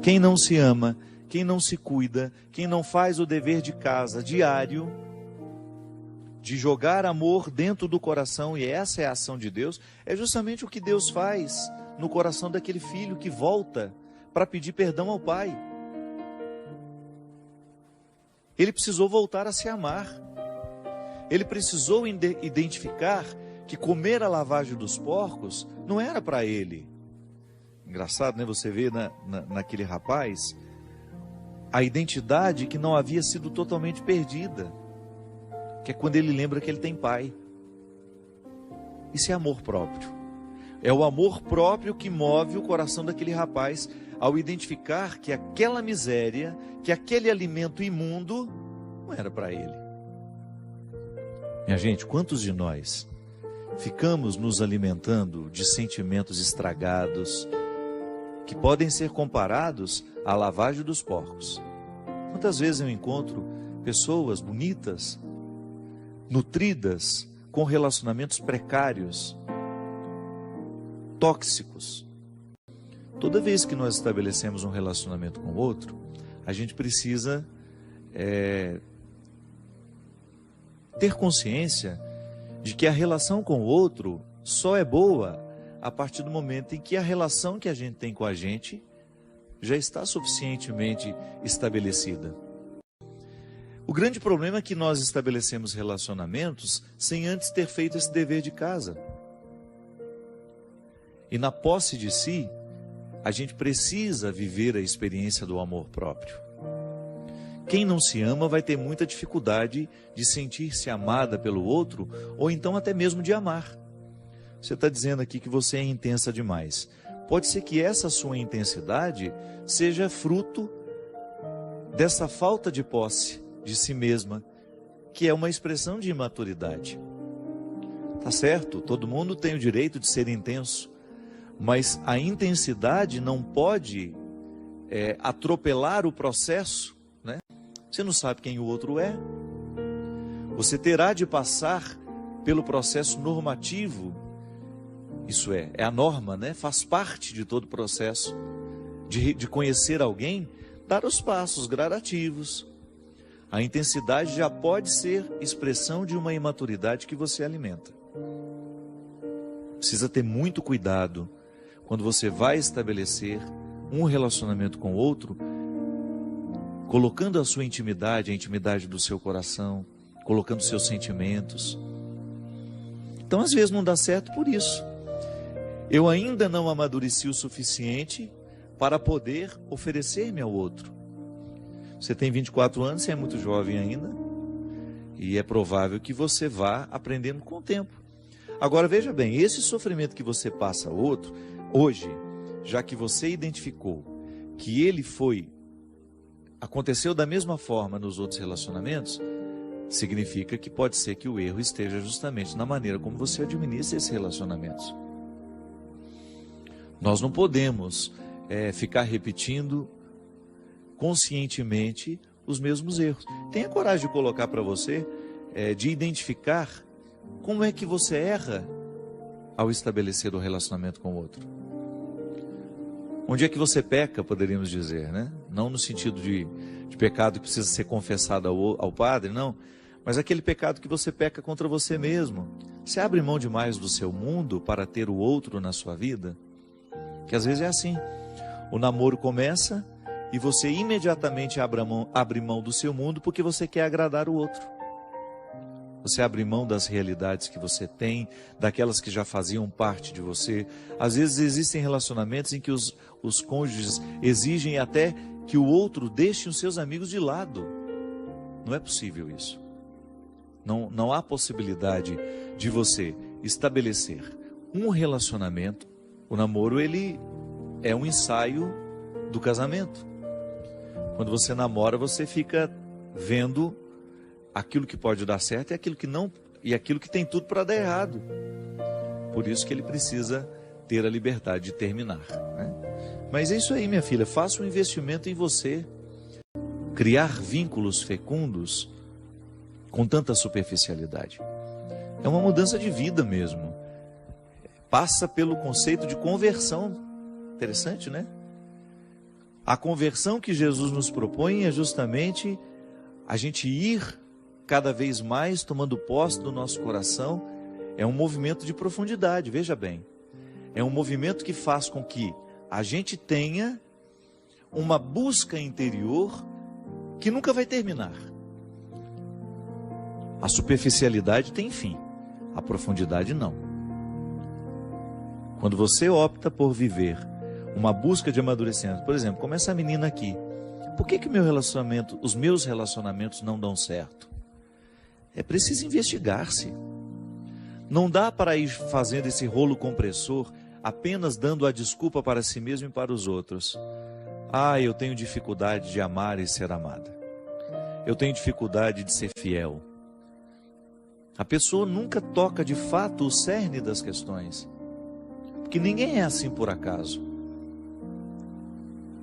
Quem não se ama, quem não se cuida, quem não faz o dever de casa diário, de jogar amor dentro do coração, e essa é a ação de Deus, é justamente o que Deus faz no coração daquele filho que volta para pedir perdão ao pai. Ele precisou voltar a se amar. Ele precisou identificar que comer a lavagem dos porcos não era para ele. Engraçado, né? Você vê naquele rapaz a identidade que não havia sido totalmente perdida, que é quando ele lembra que ele tem pai. Isso é amor próprio. É o amor próprio que move o coração daquele rapaz ao identificar que aquela miséria, que aquele alimento imundo não era para ele. Minha gente, quantos de nós ficamos nos alimentando de sentimentos estragados que podem ser comparados à lavagem dos porcos? Quantas vezes eu encontro pessoas bonitas, nutridas, com relacionamentos precários, tóxicos. Toda vez que nós estabelecemos um relacionamento com o outro, a gente precisa ter consciência de que a relação com o outro só é boa a partir do momento em que a relação que a gente tem com a gente já está suficientemente estabelecida. O grande problema é que nós estabelecemos relacionamentos sem antes ter feito esse dever de casa. E na posse de si, a gente precisa viver a experiência do amor próprio. Quem não se ama vai ter muita dificuldade de sentir-se amada pelo outro, ou então até mesmo de amar. Você está dizendo aqui que você é intensa demais. Pode ser que essa sua intensidade seja fruto dessa falta de posse de si mesma, que é uma expressão de imaturidade. Tá certo, todo mundo tem o direito de ser intenso, mas a intensidade não pode atropelar o processo, né? Você não sabe quem o outro é. Você terá de passar pelo processo normativo. Isso é a norma, né? Faz parte de todo o processo de conhecer alguém, dar os passos gradativos. A intensidade já pode ser expressão de uma imaturidade que você alimenta. Precisa ter muito cuidado quando você vai estabelecer um relacionamento com o outro, colocando a sua intimidade, a intimidade do seu coração, colocando seus sentimentos. Então, às vezes não dá certo por isso. Eu ainda não amadureci o suficiente para poder oferecer-me ao outro. Você tem 24 anos, você é muito jovem ainda, e é provável que você vá aprendendo com o tempo. Agora veja bem, esse sofrimento que você passa ao outro, hoje, já que você identificou que ele aconteceu da mesma forma nos outros relacionamentos, significa que pode ser que o erro esteja justamente na maneira como você administra esses relacionamentos. Nós não podemos ficar repetindo conscientemente os mesmos erros. Tenha coragem de colocar para você, de identificar como é que você erra ao estabelecer o relacionamento com o outro. Onde é que você peca, poderíamos dizer, né? Não no sentido de pecado que precisa ser confessado ao padre, não. Mas aquele pecado que você peca contra você mesmo. Você abre mão demais do seu mundo para ter o outro na sua vida? Que às vezes é assim. O namoro começa e você imediatamente abre mão do seu mundo porque você quer agradar o outro. Você abre mão das realidades que você tem, daquelas que já faziam parte de você. Às vezes existem relacionamentos em que os cônjuges exigem até que o outro deixe os seus amigos de lado. Não é possível isso. Não há possibilidade de você estabelecer um relacionamento. O namoro, ele é um ensaio do casamento. Quando você namora, você fica vendo aquilo que pode dar certo e aquilo que não, e aquilo que tem tudo para dar errado. Por isso que ele precisa ter a liberdade de terminar, né? Mas é isso aí, minha filha, faça um investimento em você. Criar vínculos fecundos com tanta superficialidade é uma mudança de vida mesmo. Passa pelo conceito de conversão. Interessante, né? A conversão que Jesus nos propõe é justamente a gente ir cada vez mais tomando posse do nosso coração. É um movimento de profundidade, veja bem. É um movimento que faz com que a gente tenha uma busca interior que nunca vai terminar. A superficialidade tem fim, a profundidade não. Quando você opta por viver uma busca de amadurecimento, por exemplo, como essa menina aqui, por que os meus relacionamentos não dão certo? É preciso investigar-se. Não dá para ir fazendo esse rolo compressor, apenas dando a desculpa para si mesmo e para os outros. Eu tenho dificuldade de amar e ser amada. Eu tenho dificuldade de ser fiel. A pessoa nunca toca de fato o cerne das questões. Porque ninguém é assim por acaso.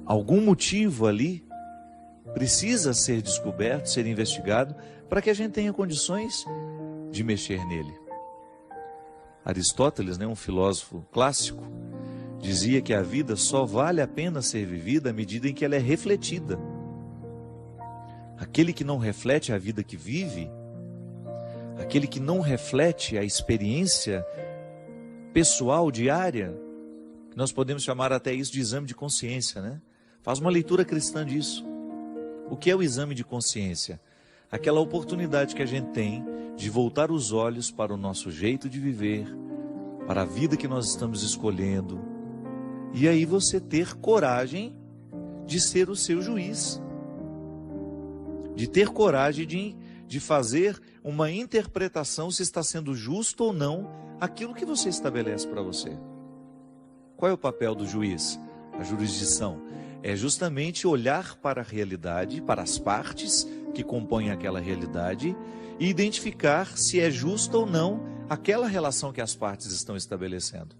Algum motivo ali precisa ser descoberto, ser investigado, para que a gente tenha condições de mexer nele. Aristóteles, um filósofo clássico, dizia que a vida só vale a pena ser vivida à medida em que ela é refletida. Aquele que não reflete a vida que vive, aquele que não reflete a experiência pessoal, diária, nós podemos chamar até isso de exame de consciência, né? Faz uma leitura cristã disso. O que é o exame de consciência? Aquela oportunidade que a gente tem de voltar os olhos para o nosso jeito de viver, para a vida que nós estamos escolhendo, e aí você ter coragem de ser o seu juiz, de ter coragem de fazer uma interpretação se está sendo justo ou não aquilo que você estabelece para você. Qual é o papel do juiz? A jurisdição é justamente olhar para a realidade, para as partes que compõem aquela realidade e identificar se é justa ou não aquela relação que as partes estão estabelecendo.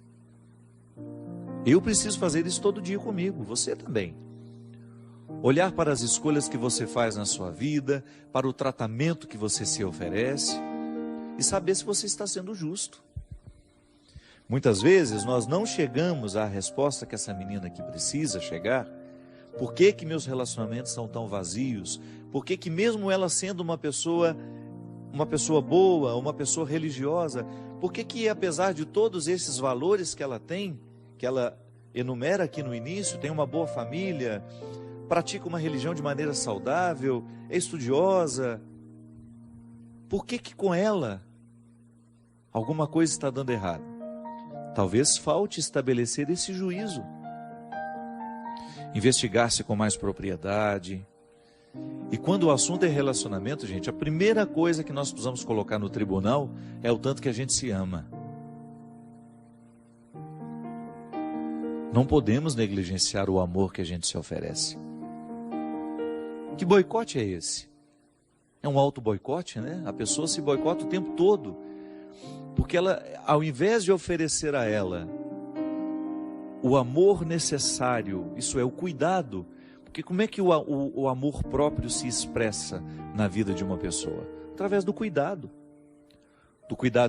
Eu preciso fazer isso todo dia comigo, você também. Olhar para as escolhas que você faz na sua vida, para o tratamento que você se oferece e saber se você está sendo justo. Muitas vezes nós não chegamos à resposta que essa menina aqui precisa chegar. Por que meus relacionamentos são tão vazios? Por que mesmo ela sendo uma pessoa boa, uma pessoa religiosa, por que apesar de todos esses valores que ela tem, que ela enumera aqui no início, tem uma boa família, pratica uma religião de maneira saudável, é estudiosa, por que com ela alguma coisa está dando errado? Talvez falte estabelecer esse juízo, investigar-se com mais propriedade. E quando o assunto é relacionamento, gente, a primeira coisa que nós precisamos colocar no tribunal é o tanto que a gente se ama. Não podemos negligenciar o amor que a gente se oferece. Que boicote é esse? É um auto-boicote, né? A pessoa se boicota o tempo todo, porque ela, ao invés de oferecer a ela o amor necessário, isso é, o cuidado, porque como é que o amor próprio se expressa na vida de uma pessoa? Através do cuidado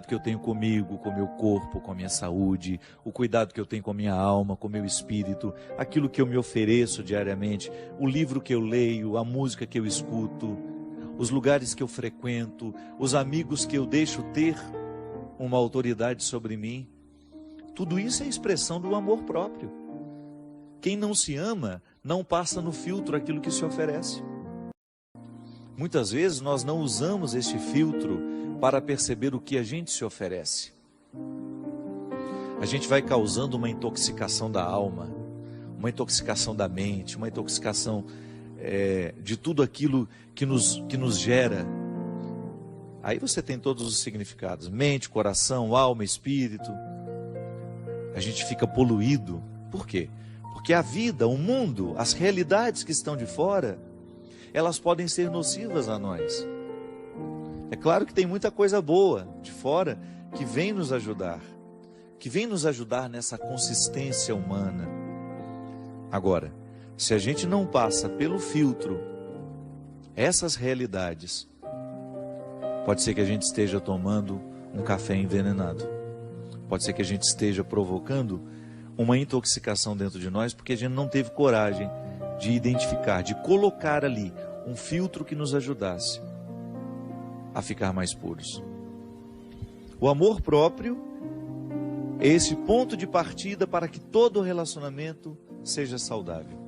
que eu tenho comigo, com o meu corpo, com a minha saúde, o cuidado que eu tenho com a minha alma, com o meu espírito, aquilo que eu me ofereço diariamente, o livro que eu leio, a música que eu escuto, os lugares que eu frequento, os amigos que eu deixo ter uma autoridade sobre mim. Tudo isso é expressão do amor próprio. Quem não se ama, não passa no filtro aquilo que se oferece. Muitas vezes nós não usamos este filtro para perceber o que a gente se oferece. A gente vai causando uma intoxicação da alma, uma intoxicação da mente, uma intoxicação de tudo aquilo que nos gera. Aí você tem todos os significados: mente, coração, alma, espírito. A gente fica poluído. Por quê? Porque a vida, o mundo, as realidades que estão de fora, elas podem ser nocivas a nós. É claro que tem muita coisa boa de fora que vem nos ajudar, nessa consistência humana. Agora, se a gente não passa pelo filtro essas realidades, pode ser que a gente esteja tomando um café envenenado. Pode ser que a gente esteja provocando uma intoxicação dentro de nós, porque a gente não teve coragem de identificar, de colocar ali um filtro que nos ajudasse a ficar mais puros. O amor próprio é esse ponto de partida para que todo relacionamento seja saudável.